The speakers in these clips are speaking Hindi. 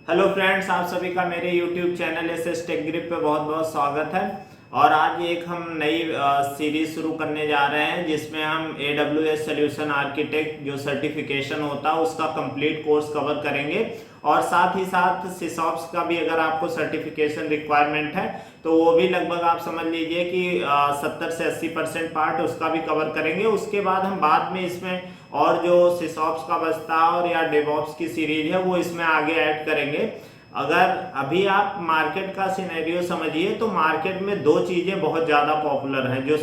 हेलो फ्रेंड्स, आप सभी का मेरे YouTube channel SS tech grip पे बहुत बहुत स्वागत है। और आज एक हम नई सीरीज शुरू करने जा रहे हैं जिसमें हम AWS सॉल्यूशन आर्किटेक्ट जो सर्टिफिकेशन होता है उसका कंप्लीट कोर्स कवर करेंगे। और साथ ही साथ सिसॉप्स का भी अगर आपको सर्टिफिकेशन रिक्वायरमेंट है तो वो भी लगभग आप समझ लीजिए कि 70 से 80% पार्ट उसका भी कवर करेंगे। उसके बाद हम बाद में इसमें और जो सिसॉप्स का बस्ता और या डेवॉप्स की सीरीज है वो इसमें आगे ऐड करेंगे। अगर अभी आप मार्केट का सिनेरियो समझिए तो मार्केट में दो चीजें बहुत ज्यादा पॉपुलर हैं। जो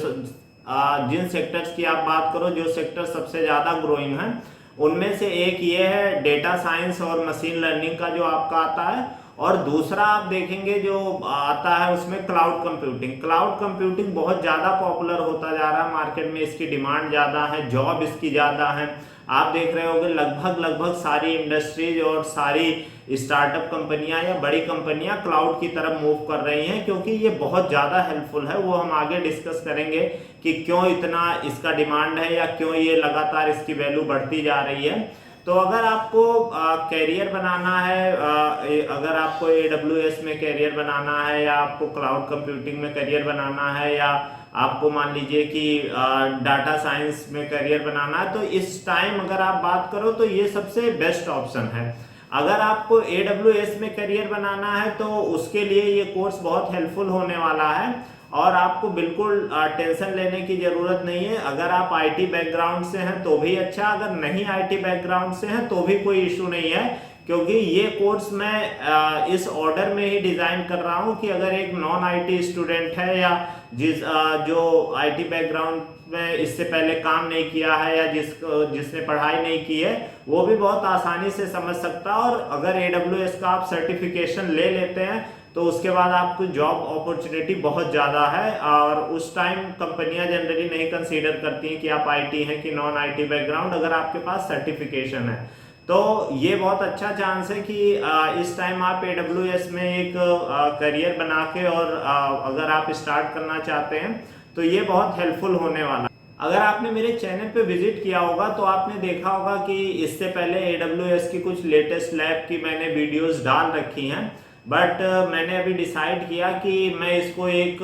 जिन सेक्टर्स की आप बात करो, जो सेक्टर सबसे ज्यादा ग्रोइंग है उनमें से एक ये है डेटा साइंस और मशीन लर्निंग का जो आपका आता है। और दूसरा आप देखेंगे जो आता है उसमें क्लाउड कंप्यूटिंग। क्लाउड कंप्यूटिंग बहुत ज़्यादा पॉपुलर होता जा रहा है मार्केट में, इसकी डिमांड ज़्यादा है, जॉब इसकी ज़्यादा है। आप देख रहे होंगे लगभग सारी इंडस्ट्रीज और सारी स्टार्टअप कंपनियां या बड़ी कंपनियां क्लाउड की तरफ मूव कर रही हैं, क्योंकि ये बहुत ज़्यादा हेल्पफुल है। वो हम आगे डिस्कस करेंगे कि क्यों इतना इसका डिमांड है या क्यों ये लगातार इसकी वैल्यू बढ़ती जा रही है। तो अगर आपको कैरियर बनाना है, अगर आपको AWS में कैरियर बनाना है या आपको क्लाउड कंप्यूटिंग में कैरियर बनाना है या आपको मान लीजिए कि डाटा साइंस में करियर बनाना है, तो इस टाइम अगर आप बात करो तो ये सबसे बेस्ट ऑप्शन है। अगर आपको AWS में करियर बनाना है तो उसके लिए ये कोर्स बहुत हेल्पफुल होने वाला है और आपको बिल्कुल टेंशन लेने की जरूरत नहीं है। अगर आप IT बैकग्राउंड से हैं तो भी अच्छा, अगर नहीं IT बैकग्राउंड से हैं तो भी कोई इशू नहीं है, क्योंकि ये कोर्स मैं इस ऑर्डर में ही डिजाइन कर रहा हूँ कि अगर एक नॉन IT स्टूडेंट है या जो IT बैकग्राउंड में इससे पहले काम नहीं किया है या जिसने पढ़ाई नहीं की है वो भी बहुत आसानी से समझ सकता है। और अगर AWS का आप सर्टिफिकेशन ले लेते हैं तो उसके बाद आपको जॉब अपॉर्चुनिटी बहुत ज़्यादा है। और उस टाइम कंपनियां जनरली नहीं कंसीडर करती हैं कि आप IT हैं कि नॉन IT बैकग्राउंड, अगर आपके पास सर्टिफिकेशन है। तो ये बहुत अच्छा चांस है कि इस टाइम आप AWS में एक करियर बना के और अगर आप स्टार्ट करना चाहते हैं तो ये बहुत हेल्पफुल होने वाला है। अगर आपने मेरे चैनल पे विजिट किया होगा तो आपने देखा होगा कि इससे पहले AWS की कुछ लेटेस्ट लैब की मैंने वीडियोस डाल रखी हैं, बट मैंने अभी डिसाइड किया कि मैं इसको एक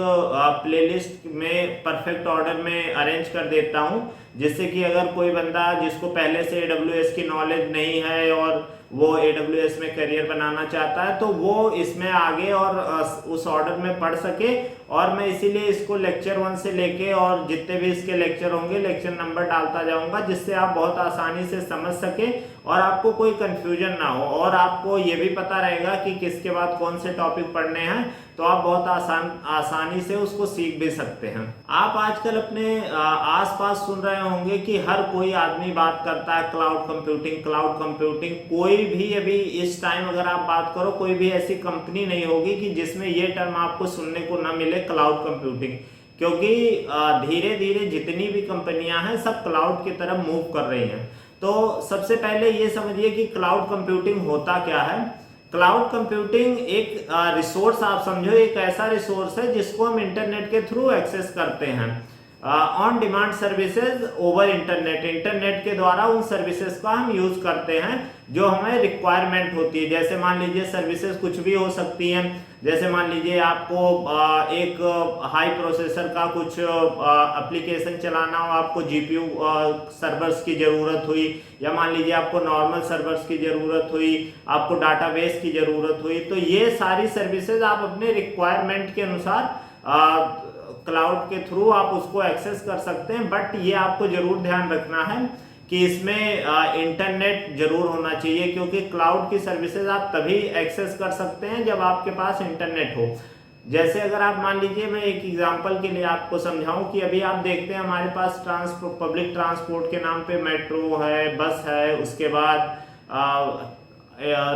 प्लेलिस्ट में परफेक्ट ऑर्डर में अरेंज कर देता हूं, जिससे कि अगर कोई बंदा जिसको पहले से AWS की नॉलेज नहीं है और वो AWS में करियर बनाना चाहता है तो वो इसमें आगे और उस ऑर्डर में पढ़ सके। और मैं इसीलिए इसको लेक्चर 1 से लेके और जितने भी इसके लेक्चर होंगे लेक्चर नंबर डालता जाऊंगा, जिससे आप बहुत आसानी से समझ सके और आपको कोई कंफ्यूजन ना हो और आपको ये भी पता रहेगा कि किसके बाद कौन से टॉपिक पढ़ने हैं, तो आप बहुत आसानी से उसको सीख भी सकते हैं। आप आजकल अपने आसपास सुन रहे होंगे कि हर कोई आदमी बात करता है क्लाउड कंप्यूटिंग क्लाउड कंप्यूटिंग। कोई भी अभी इस टाइम अगर आप बात करो कोई भी ऐसी कंपनी नहीं होगी कि जिसमें ये टर्म आपको सुनने को ना मिले क्लाउड कंप्यूटिंग, क्योंकि धीरे धीरे जितनी भी कंपनियां हैं सब क्लाउड की तरफ मूव कर रही हैं। तो सबसे पहले ये समझिए कि क्लाउड कंप्यूटिंग होता क्या है। क्लाउड कंप्यूटिंग एक रिसोर्स आप समझो, एक ऐसा रिसोर्स है जिसको हम इंटरनेट के थ्रू एक्सेस करते हैं। On demand services over internet, internet के द्वारा उन सर्विसेज का हम यूज करते हैं जो हमें रिक्वायरमेंट होती है। जैसे मान लीजिए सर्विसेज कुछ भी हो सकती हैं, जैसे मान लीजिए आपको एक हाई प्रोसेसर का कुछ एप्लीकेशन चलाना हो, आपको GPU सर्वर्स की जरूरत हुई, या मान लीजिए आपको नॉर्मल सर्वर्स की जरूरत हुई, आपको डाटाबेस की जरूरत हुई, तो ये सारी सर्विसेज आप अपने रिक्वायरमेंट के अनुसार क्लाउड के थ्रू आप उसको एक्सेस कर सकते हैं। बट ये आपको जरूर ध्यान रखना है कि इसमें इंटरनेट जरूर होना चाहिए, क्योंकि क्लाउड की सर्विसेज आप तभी एक्सेस कर सकते हैं जब आपके पास इंटरनेट हो। जैसे अगर आप मान लीजिए, मैं एक एग्जांपल के लिए आपको समझाऊं कि अभी आप देखते हैं हमारे पास पब्लिक ट्रांसपोर्ट के नाम पे मेट्रो है, बस है, उसके बाद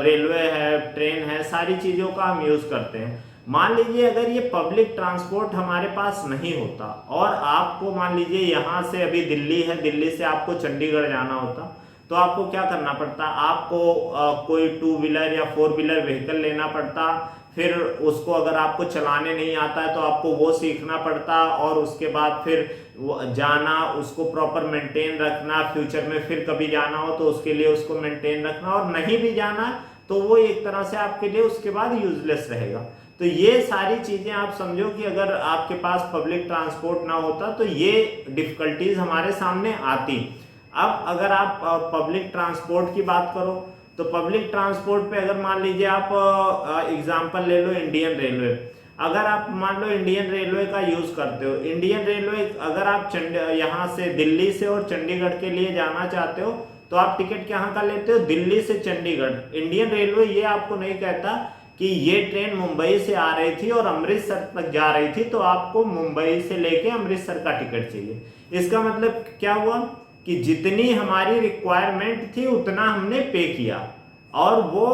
रेलवे है, ट्रेन है, सारी चीज़ों का हम यूज़ करते हैं। मान लीजिए अगर ये पब्लिक ट्रांसपोर्ट हमारे पास नहीं होता और आपको मान लीजिए यहाँ से अभी दिल्ली है, दिल्ली से आपको चंडीगढ़ जाना होता, तो आपको क्या करना पड़ता, आपको कोई 2 व्हीलर या 4 व्हीलर व्हीकल लेना पड़ता। फिर उसको अगर आपको चलाने नहीं आता है तो आपको वो सीखना पड़ता और उसके बाद फिर जाना, उसको प्रॉपर मेंटेन रखना, फ्यूचर में फिर कभी जाना हो तो उसके लिए उसको मेंटेन रखना, और नहीं भी जाना तो वो एक तरह से आपके लिए उसके बाद यूजलेस रहेगा। तो ये सारी चीजें आप समझो कि अगर आपके पास पब्लिक ट्रांसपोर्ट ना होता तो ये डिफिकल्टीज हमारे सामने आती। अब अगर आप पब्लिक ट्रांसपोर्ट की बात करो तो पब्लिक ट्रांसपोर्ट पे अगर मान लीजिए आप एग्जांपल ले लो इंडियन रेलवे। अगर आप मान लो इंडियन रेलवे का यूज करते हो, इंडियन रेलवे अगर आप यहाँ से दिल्ली से और चंडीगढ़ के लिए जाना चाहते हो तो आप टिकट कहाँ का लेते हो, दिल्ली से चंडीगढ़। इंडियन रेलवे ये आपको नहीं कहता कि ये ट्रेन मुंबई से आ रही थी और अमृतसर तक जा रही थी तो आपको मुंबई से लेके अमृतसर का टिकट चाहिए। इसका मतलब क्या हुआ कि जितनी हमारी रिक्वायरमेंट थी उतना हमने पे किया, और वो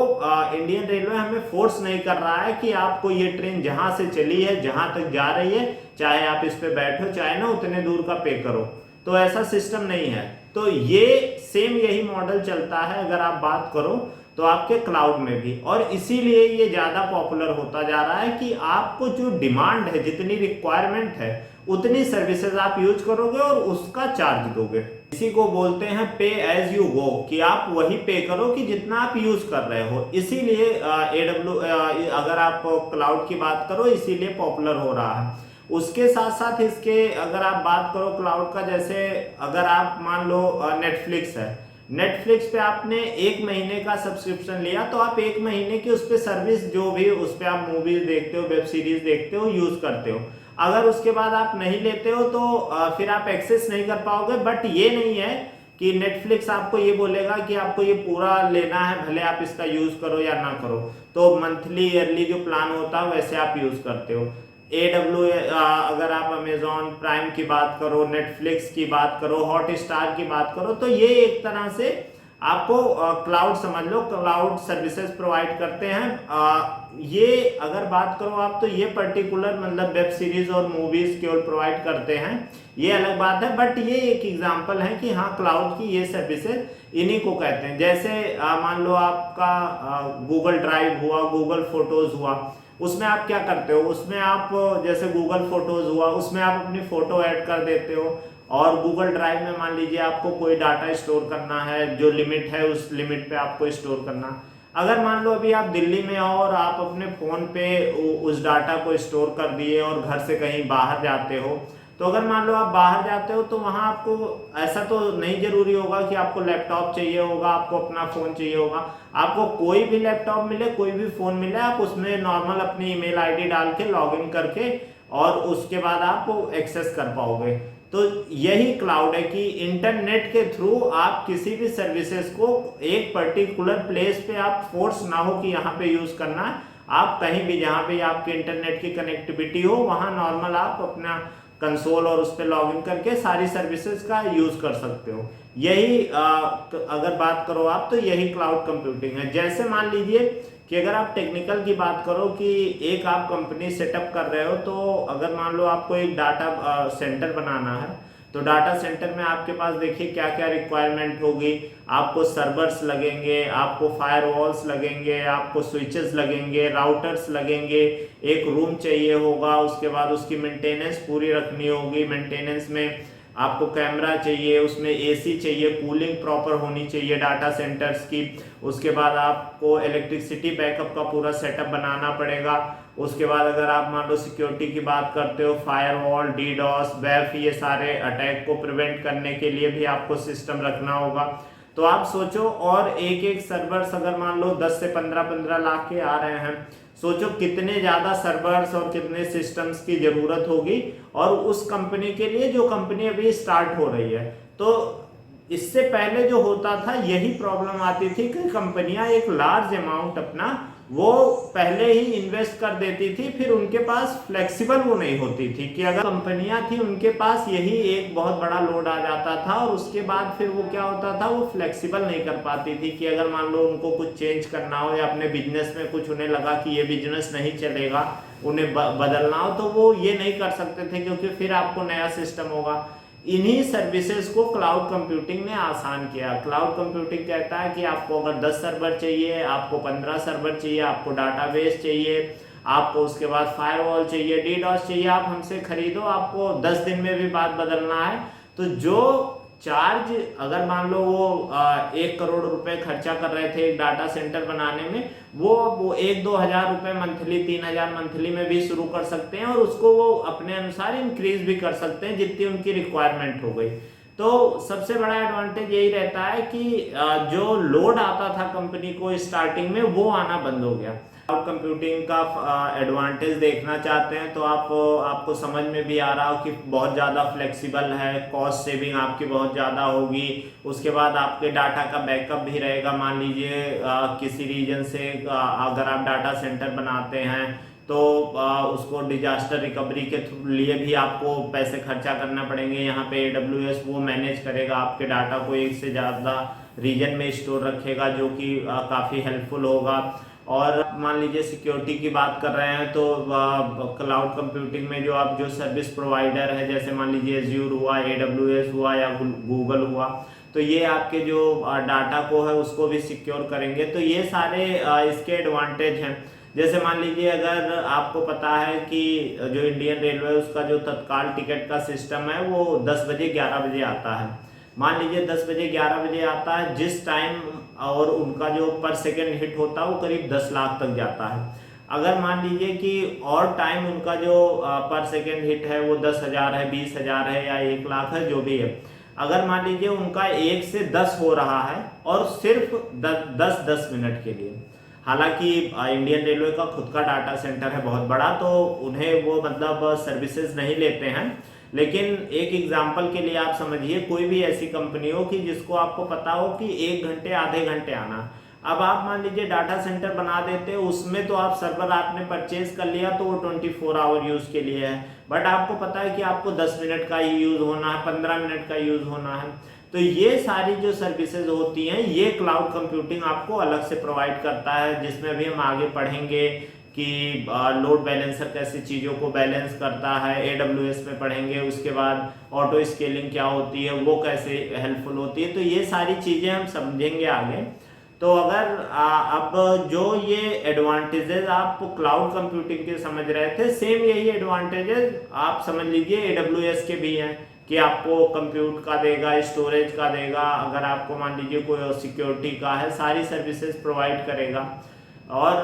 इंडियन रेलवे हमें फोर्स नहीं कर रहा है कि आपको ये ट्रेन जहां से चली है जहां तक जा रही है चाहे आप इस पे बैठो चाहे ना उतने दूर का पे करो, तो ऐसा सिस्टम नहीं है। तो ये सेम यही मॉडल चलता है अगर आप बात करो तो आपके क्लाउड में भी, और इसीलिए ये ज्यादा पॉपुलर होता जा रहा है कि आपको जो डिमांड है, जितनी रिक्वायरमेंट है उतनी सर्विसेज आप यूज करोगे और उसका चार्ज दोगे। इसी को बोलते हैं पे एज यू गो, कि आप वही पे करो कि जितना आप यूज कर रहे हो। इसीलिए अगर आप क्लाउड की बात करो इसीलिए पॉपुलर हो रहा है। उसके साथ साथ इसके अगर आप बात करो क्लाउड का, जैसे अगर आप मान लो नेटफ्लिक्स है, नेटफ्लिक्स पे आपने 1 महीने का सब्सक्रिप्शन लिया तो आप 1 महीने की उस पे सर्विस जो भी उस पे आप मूवीज देखते हो, वेब सीरीज देखते हो, यूज करते हो। अगर उसके बाद आप नहीं लेते हो तो फिर आप एक्सेस नहीं कर पाओगे। बट ये नहीं है कि नेटफ्लिक्स आपको ये बोलेगा कि आपको ये पूरा लेना है, भले आप इसका यूज करो या ना करो। तो मंथली ईयरली जो प्लान होता है वैसे आप यूज करते हो। AW अगर आप अमेजॉन प्राइम की बात करो, नेटफ्लिक्स की बात करो, हॉटस्टार की बात करो, तो ये एक तरह से आपको क्लाउड समझ लो, क्लाउड सर्विसेज प्रोवाइड करते हैं। ये अगर बात करो आप तो ये पर्टिकुलर मतलब वेब सीरीज और मूवीज केवल प्रोवाइड करते हैं, ये अलग बात है। बट ये एक एग्जांपल है कि हाँ क्लाउड की ये सर्विसेज इन्हीं को कहते हैं। जैसे मान लो आपका गूगल ड्राइव हुआ, गूगल फोटोज हुआ, उसमें आप क्या करते हो, उसमें आप जैसे गूगल फोटोज हुआ उसमें आप अपनी फोटो ऐड कर देते हो, और गूगल ड्राइव में मान लीजिए आपको कोई डाटा स्टोर करना है, जो लिमिट है उस लिमिट पे आपको स्टोर करना। अगर मान लो अभी आप दिल्ली में हो और आप अपने फोन पे उस डाटा को स्टोर कर दिए और घर से कहीं बाहर जाते हो, तो अगर मान लो आप बाहर जाते हो तो वहां आपको ऐसा तो नहीं जरूरी होगा कि आपको लैपटॉप चाहिए होगा, आपको अपना फोन चाहिए होगा। आपको कोई भी लैपटॉप मिले, कोई भी फोन मिले, आप उसमें नॉर्मल अपनी ईमेल आईडी डाल के लॉगिन करके और उसके बाद आप एक्सेस कर पाओगे। तो यही क्लाउड है कि इंटरनेट के थ्रू आप किसी भी सर्विसेज को एक पर्टिकुलर प्लेस पे आप फोर्स ना हो कि यहाँ पे यूज करना है, आप कहीं भी जहाँ पे आपके इंटरनेट की कनेक्टिविटी हो वहां नॉर्मल आप अपना कंसोल और उस पर लॉग इन करके सारी सर्विसेज का यूज कर सकते हो। यही अगर बात करो आप तो यही क्लाउड कंप्यूटिंग है। जैसे मान लीजिए कि अगर आप टेक्निकल की बात करो कि एक आप कंपनी सेटअप कर रहे हो, तो अगर मान लो आपको एक डाटा सेंटर बनाना है, तो डाटा सेंटर में आपके पास देखिए क्या क्या रिक्वायरमेंट होगी। आपको सर्वर्स लगेंगे, आपको फायरवॉल्स लगेंगे, आपको स्विचेस लगेंगे, राउटर्स लगेंगे, एक रूम चाहिए होगा, उसके बाद उसकी मेंटेनेंस पूरी रखनी होगी। मेंटेनेंस में आपको कैमरा चाहिए, उसमें एसी चाहिए, कूलिंग प्रॉपर होनी चाहिए डाटा सेंटर्स की। उसके बाद आपको इलेक्ट्रिसिटी बैकअप का पूरा सेटअप बनाना पड़ेगा। उसके बाद अगर आप मान लो सिक्योरिटी की बात करते हो, फायरवॉल, डीडॉस, वेफ, ये सारे अटैक को प्रिवेंट करने के लिए भी आपको सिस्टम रखना होगा। तो आप सोचो, और एक एक सर्वर्स अगर मान लो 10 से 15 लाख के आ रहे हैं, सोचो कितने ज्यादा सर्वर्स और कितने सिस्टम्स की जरूरत होगी, और उस कंपनी के लिए जो कंपनी अभी स्टार्ट हो रही है। तो इससे पहले जो होता था यही प्रॉब्लम आती थी कि कंपनियां एक लार्ज अमाउंट अपना वो पहले ही इन्वेस्ट कर देती थी, फिर उनके पास फ्लेक्सिबल वो नहीं होती थी कि अगर कंपनियां थी उनके पास यही एक बहुत बड़ा लोड आ जाता था, और उसके बाद फिर वो क्या होता था, वो फ्लेक्सिबल नहीं कर पाती थी कि अगर मान लो उनको कुछ चेंज करना हो या अपने बिजनेस में कुछ उन्हें लगा कि ये बिजनेस नहीं चलेगा, उन्हें बदलना हो, तो वो ये नहीं कर सकते थे क्योंकि फिर आपको नया सिस्टम होगा। इन्हीं सर्विसेज को क्लाउड कंप्यूटिंग ने आसान किया। क्लाउड कंप्यूटिंग कहता है कि आपको अगर 10 सर्वर चाहिए, आपको 15 सर्वर चाहिए, आपको डाटाबेस चाहिए, आपको उसके बाद फायरवॉल चाहिए, डीडॉस चाहिए, आप हमसे खरीदो, आपको 10 दिन में भी बात बदलना है, तो जो चार्ज अगर मान लो वो 1 करोड़ रुपए खर्चा कर रहे थे एक डाटा सेंटर बनाने में, वो 1-2 हज़ार रुपए मंथली, 3 हज़ार मंथली में भी शुरू कर सकते हैं और उसको वो अपने अनुसार इंक्रीज भी कर सकते हैं जितनी उनकी रिक्वायरमेंट हो गई। तो सबसे बड़ा एडवांटेज यही रहता है कि जो लोड आता था कंपनी को स्टार्टिंग में वो आना बंद हो गया। क्लाउड कंप्यूटिंग का एडवांटेज देखना चाहते हैं तो आपको समझ में भी आ रहा हो कि बहुत ज़्यादा फ्लेक्सिबल है, कॉस्ट सेविंग आपकी बहुत ज़्यादा होगी। उसके बाद आपके डाटा का बैकअप भी रहेगा। मान लीजिए किसी रीजन से अगर आप डाटा सेंटर बनाते हैं तो उसको डिजास्टर रिकवरी के लिए भी आपको पैसे खर्चा करना पड़ेंगे। यहाँ पे AWS वो मैनेज करेगा, आपके डाटा को एक से ज़्यादा रीजन में स्टोर रखेगा, जो कि काफ़ी हेल्पफुल होगा। और मान लीजिए सिक्योरिटी की बात कर रहे हैं तो क्लाउड कंप्यूटिंग में जो सर्विस प्रोवाइडर है, जैसे मान लीजिए एज्यूर हुआ, AWS हुआ या गूगल हुआ, तो ये आपके जो डाटा को है उसको भी सिक्योर करेंगे। तो ये सारे इसके एडवांटेज हैं। जैसे मान लीजिए अगर आपको पता है कि जो इंडियन रेलवे उसका जो तत्काल टिकट का सिस्टम है वो 10 बजे 11 बजे आता है। मान लीजिए 10 बजे 11 बजे आता है, जिस टाइम और उनका जो पर सेकेंड हिट होता है वो करीब 10 लाख तक जाता है। अगर मान लीजिए कि और टाइम उनका जो पर सेकेंड हिट है वो 10,000 है, 20,000 है या 1 लाख है, जो भी है, अगर मान लीजिए उनका 1 से 10 हो रहा है और सिर्फ 10 मिनट के लिए, हालांकि इंडियन रेलवे का खुद का डाटा सेंटर है बहुत बड़ा, तो उन्हें वो मतलब सर्विसेज नहीं लेते हैं, लेकिन एक एग्जांपल के लिए आप समझिए कोई भी ऐसी कंपनी हो कि जिसको आपको पता हो कि 1 घंटे आधे घंटे आना। अब आप मान लीजिए डाटा सेंटर बना देते हो, उसमें तो आप सर्वर आपने परचेज कर लिया तो वो 24 आवर यूज के लिए है, बट आपको पता है कि आपको 10 मिनट का ही यूज होना है, 15 मिनट का यूज होना है। तो ये सारी जो सर्विसेज होती हैं ये क्लाउड कंप्यूटिंग आपको अलग से प्रोवाइड करता है, जिसमें अभी हम आगे पढ़ेंगे कि लोड बैलेंसर कैसे चीज़ों को बैलेंस करता है, AWS में पढ़ेंगे। उसके बाद ऑटो स्केलिंग क्या होती है, वो कैसे हेल्पफुल होती है। तो ये सारी चीज़ें हम समझेंगे आगे। तो अगर अब जो ये एडवांटेजेस आप क्लाउड कंप्यूटिंग के समझ रहे थे, सेम यही एडवांटेजेस आप समझ लीजिए AWS के भी हैं कि आपको कंप्यूट का देगा, स्टोरेज का देगा, अगर आपको मान लीजिए कोई सिक्योरिटी का है, सारी सर्विसेज प्रोवाइड करेगा। और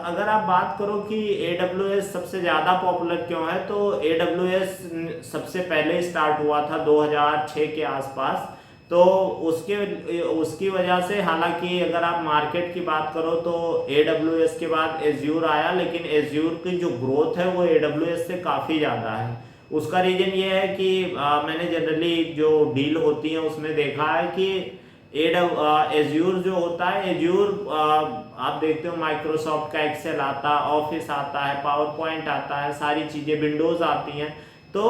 अगर आप बात करो कि AWS सबसे ज़्यादा पॉपुलर क्यों है, तो AWS सबसे पहले स्टार्ट हुआ था 2006 के आसपास, तो उसकी वजह से, हालांकि अगर आप मार्केट की बात करो तो AWS के बाद एज्यूर आया, लेकिन एज्यूर की जो ग्रोथ है वो AWS से काफ़ी ज़्यादा है। उसका रीज़न ये है कि मैंने जनरली जो डील होती है उसमें देखा है कि एज्यूर जो होता है, एज्यूर आप देखते हो माइक्रोसॉफ्ट का एक्सेल आता है, ऑफिस आता है, पावर पॉइंट आता है, सारी चीज़ें विंडोज़ आती हैं। तो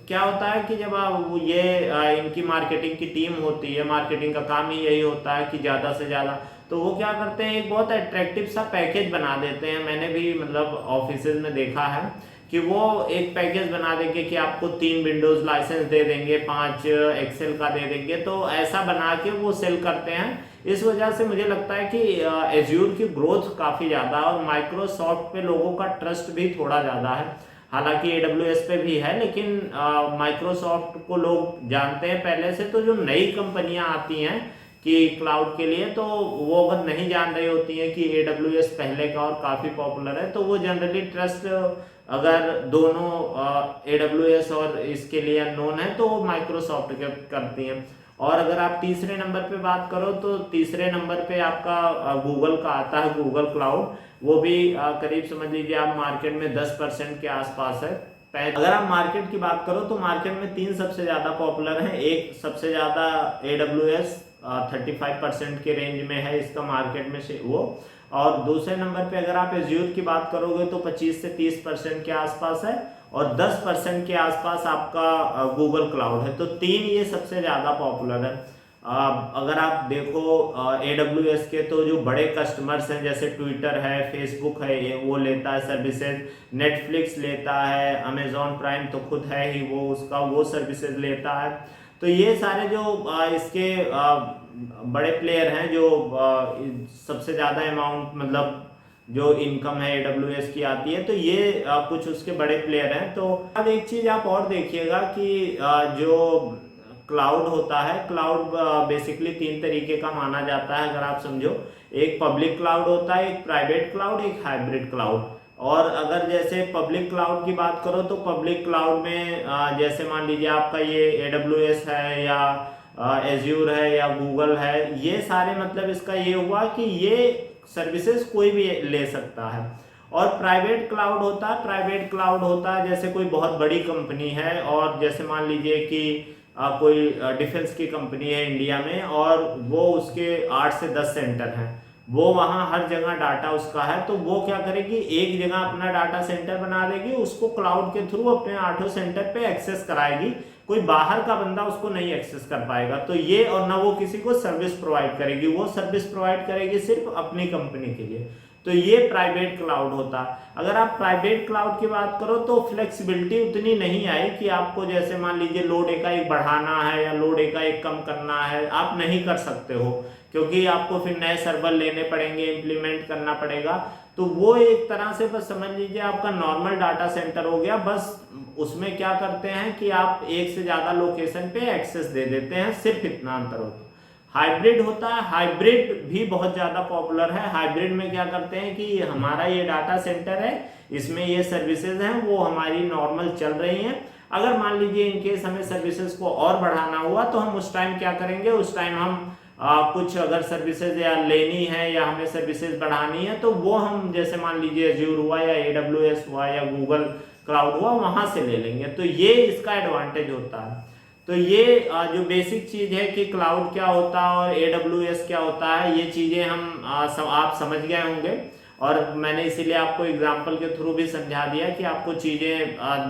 क्या होता है कि जब आप ये इनकी मार्केटिंग की टीम होती है, मार्केटिंग का काम ही यही होता है कि ज़्यादा से ज़्यादा, तो वो क्या करते हैं, एक बहुत अट्रैक्टिव सा पैकेज बना देते हैं। मैंने भी मतलब ऑफिसेज में देखा है कि वो एक पैकेज बना देंगे कि आपको 3 विंडोज लाइसेंस दे देंगे, 5 एक्सेल का दे देंगे, तो ऐसा बना के वो सेल करते हैं। इस वजह से मुझे लगता है कि एज्यूर की ग्रोथ काफ़ी ज़्यादा और माइक्रोसॉफ्ट पे लोगों का ट्रस्ट भी थोड़ा ज़्यादा है। हालांकि AWS पे भी है, लेकिन माइक्रोसॉफ्ट को लोग जानते हैं पहले से। तो जो नई कंपनियां आती हैं कि क्लाउड के लिए, तो वो अगर नहीं जान रही होती हैं कि AWS पहले का और काफ़ी पॉपुलर है, तो वो जनरली ट्रस्ट अगर दोनों AWS और इसके लिए अननोन है तो माइक्रोसॉफ्ट करती हैं। और अगर आप तीसरे नंबर पे बात करो तो तीसरे नंबर पे आपका गूगल का आता है, गूगल क्लाउड। वो भी करीब समझ लीजिए आप मार्केट में 10% के आसपास है। अगर आप मार्केट की बात करो तो मार्केट में 3 सबसे ज़्यादा पॉपुलर हैं। एक सबसे ज़्यादा AWS 35% के रेंज में है इसका मार्केट में से वो, और दूसरे नंबर पे अगर आप एज्यूर की बात करोगे तो 25 से 30% के आसपास है, और 10% के आसपास आपका गूगल क्लाउड है। तो 3 ये सबसे ज़्यादा पॉपुलर है। अगर आप देखो AWS के तो जो बड़े कस्टमर्स हैं, जैसे ट्विटर है, फेसबुक है, ये वो लेता है सर्विसेज, नेटफ्लिक्स लेता है, अमेजॉन प्राइम तो खुद है ही वो, उसका वो सर्विसेज लेता है। तो ये सारे जो इसके बड़े प्लेयर हैं, जो सबसे ज़्यादा अमाउंट मतलब जो इनकम है AWS की आती है, तो ये कुछ उसके बड़े प्लेयर हैं। तो अब एक चीज़ आप और देखिएगा कि जो क्लाउड होता है, क्लाउड बेसिकली 3 तरीके का माना जाता है अगर आप समझो। एक पब्लिक क्लाउड होता है, एक प्राइवेट क्लाउड, एक हाइब्रिड क्लाउड। और अगर जैसे पब्लिक क्लाउड की बात करो तो पब्लिक क्लाउड में जैसे मान लीजिए आपका ये AWS है या एज्यूर है या गूगल है, ये सारे मतलब इसका ये हुआ कि ये सर्विसेज कोई भी ले सकता है। और प्राइवेट क्लाउड होता है, प्राइवेट क्लाउड होता है जैसे कोई बहुत बड़ी कंपनी है और जैसे मान लीजिए कि कोई डिफेंस की कंपनी है इंडिया में और वो उसके 8 से 10 सेंटर हैं, वो वहाँ हर जगह डाटा उसका है, तो वो क्या करेगी, एक जगह अपना डाटा सेंटर बना देगी, उसको क्लाउड के थ्रू अपने 8 सेंटर पे एक्सेस कराएगी, कोई बाहर का बंदा उसको नहीं एक्सेस कर पाएगा। तो ये, और ना वो किसी को सर्विस प्रोवाइड करेगी, वो सर्विस प्रोवाइड करेगी सिर्फ अपनी कंपनी के लिए। तो ये प्राइवेट क्लाउड होता। अगर आप प्राइवेट क्लाउड की बात करो तो फ्लेक्सिबिलिटी उतनी नहीं आई कि आपको जैसे मान लीजिए लोड एकाएक बढ़ाना है या लोड एकाएक कम करना है, आप नहीं कर सकते हो, क्योंकि आपको फिर नए सर्वर लेने पड़ेंगे, इंप्लीमेंट करना पड़ेगा। तो वो एक तरह से बस समझ लीजिए आपका नॉर्मल डाटा सेंटर हो गया। बस उसमें क्या करते हैं कि आप एक से ज्यादा लोकेशन पे एक्सेस दे देते हैं, सिर्फ इतना अंतर होता है। हाइब्रिड होता है, हाइब्रिड भी बहुत ज़्यादा पॉपुलर है। हाइब्रिड में क्या करते हैं कि हमारा ये डाटा सेंटर है, इसमें ये सर्विसेज हैं, वो हमारी नॉर्मल चल रही हैं। अगर मान लीजिए इनकेस हमें सर्विसेज को और बढ़ाना हुआ तो हम उस टाइम क्या करेंगे, उस टाइम हम कुछ अगर सर्विसेज या लेनी है या हमें सर्विसेज बढ़ानी है तो वो हम जैसे मान लीजिए एज्यूर हुआ या AWS हुआ या गूगल क्लाउड हुआ, वहाँ से ले लेंगे। तो ये इसका एडवांटेज होता है। तो ये जो बेसिक चीज है कि क्लाउड क्या होता है और AWS क्या होता है, ये चीजें हम आप समझ गए होंगे, और मैंने इसीलिए आपको एग्जांपल के थ्रू भी समझा दिया कि आपको चीजें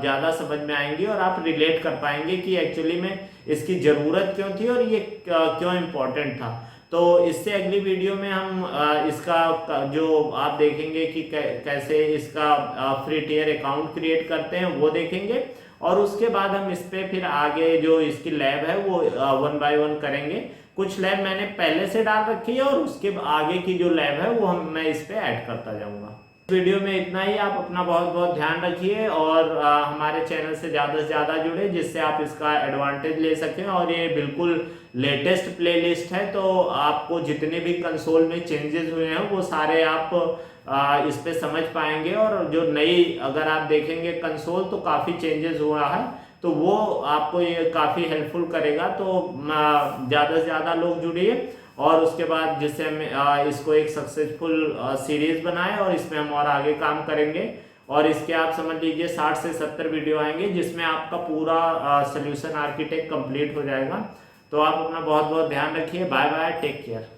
ज्यादा समझ में आएंगी और आप रिलेट कर पाएंगे कि एक्चुअली में इसकी जरूरत क्यों थी और ये क्यों इम्पोर्टेंट था। तो इससे अगली वीडियो में हम इसका जो आप देखेंगे कि कैसे इसका फ्री टियर अकाउंट क्रिएट करते हैं वो देखेंगे, और उसके बाद हम इस पे फिर आगे जो इसकी लैब है वो 1 बाय 1 करेंगे। कुछ लैब मैंने पहले से डाल रखी है और उसके आगे की जो लैब है वो मैं इस पे ऐड करता जाऊंगा। वीडियो में इतना ही। आप अपना बहुत बहुत ध्यान रखिए और हमारे चैनल से ज़्यादा जुड़े, जिससे आप इसका एडवांटेज ले सकें। और ये बिल्कुल लेटेस्ट प्लेलिस्ट है, तो आपको जितने भी कंसोल में चेंजेस हुए हैं वो सारे आप इस पे समझ पाएंगे। और जो नई अगर आप देखेंगे कंसोल तो काफ़ी चेंजेस हुआ है, तो वो आपको ये काफ़ी हेल्पफुल करेगा। तो ज़्यादा से ज़्यादा लोग जुड़िए और उसके बाद जिससे हम इसको एक सक्सेसफुल सीरीज बनाएं और इसमें हम और आगे काम करेंगे। और इसके आप समझ लीजिए 60 से 70 वीडियो आएंगे जिसमें आपका पूरा सोल्यूशन आर्किटेक्ट कंप्लीट हो जाएगा। तो आप अपना बहुत बहुत ध्यान रखिए। Bye bye, take care.